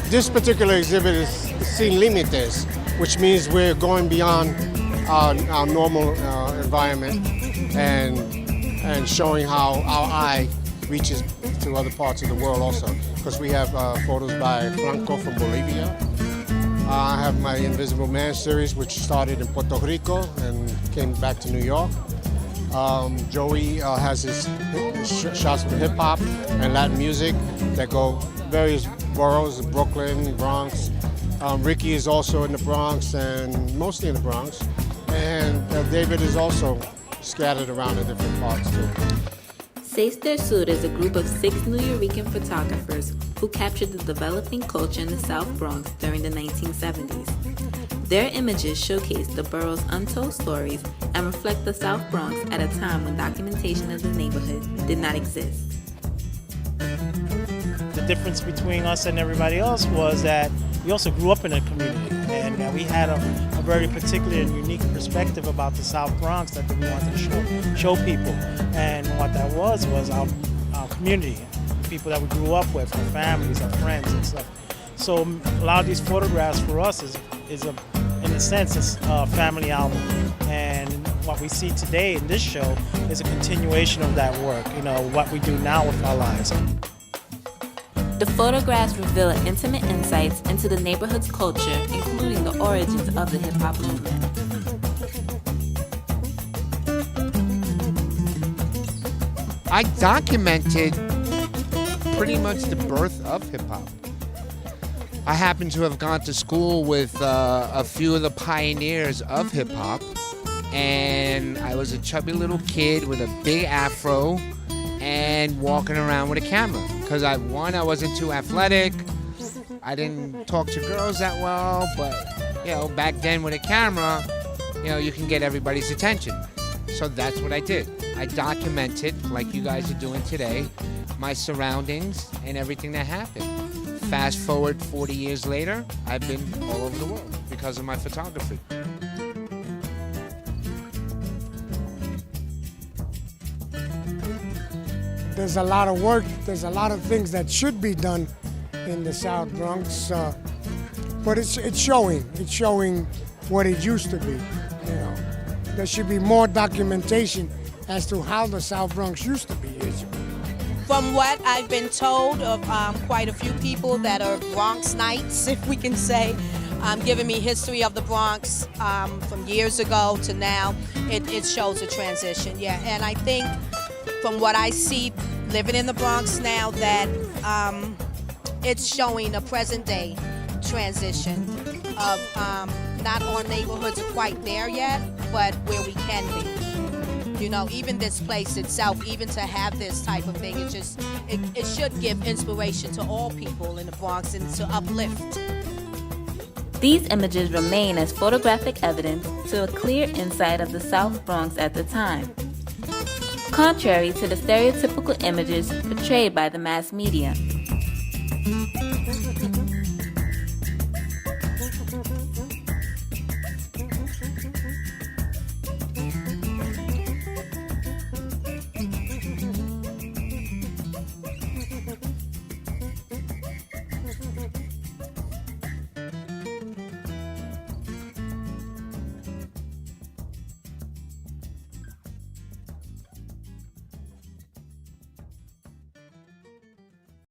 This particular exhibit is Sin Límites, which means we're going beyond our normal environment and showing how our eye reaches to other parts of the world also. Because we have photos by Franco from Bolivia. I have my Invisible Man series, which started in Puerto Rico and came back to New York. Joey has his shots of hip hop and Latin music that go various boroughs, Brooklyn, Bronx. Ricky is also in the Bronx and mostly in the Bronx. And David is also scattered around in different parts too. Seis Del Sur is a group of 6 Nuyorican photographers who captured the developing culture in the South Bronx during the 1970s. Their images showcase the borough's untold stories and reflect the South Bronx at a time when documentation of the neighborhood did not exist. The difference between us and everybody else was that we also grew up in a community, and we had a very particular and unique perspective about the South Bronx that we wanted to show people. And what that was our community, people that we grew up with, our families, our friends and stuff. So a lot of these photographs for us is in a sense, it's a family album. And what we see today in this show is a continuation of that work, what we do now with our lives. The photographs reveal intimate insights into the neighborhood's culture, including the origins of the hip-hop movement. I documented pretty much the birth of hip-hop. I happen to have gone to school with a few of the pioneers of hip-hop, and I was a chubby little kid with a big afro and walking around with a camera. Because I wasn't too athletic, I didn't talk to girls that well, but back then with a camera, you can get everybody's attention. So that's what I did. I documented, like you guys are doing today, my surroundings and everything that happened. Fast forward 40 years later, I've been all over the world because of my photography. There's a lot of work, there's a lot of things that should be done in the South Bronx, but it's showing what it used to be. There should be more documentation as to how the South Bronx used to be. From what I've been told of quite a few people that are Bronx Knights, if we can say, giving me history of the Bronx from years ago to now, it shows a transition, and I think from what I see living in the Bronx now that it's showing a present day transition of not all neighborhoods are quite there yet, but where we can be. Even this place itself, even to have this type of thing, it should give inspiration to all people in the Bronx and to uplift. These images remain as photographic evidence to a clear insight of the South Bronx at the time, contrary to the stereotypical images portrayed by the mass media.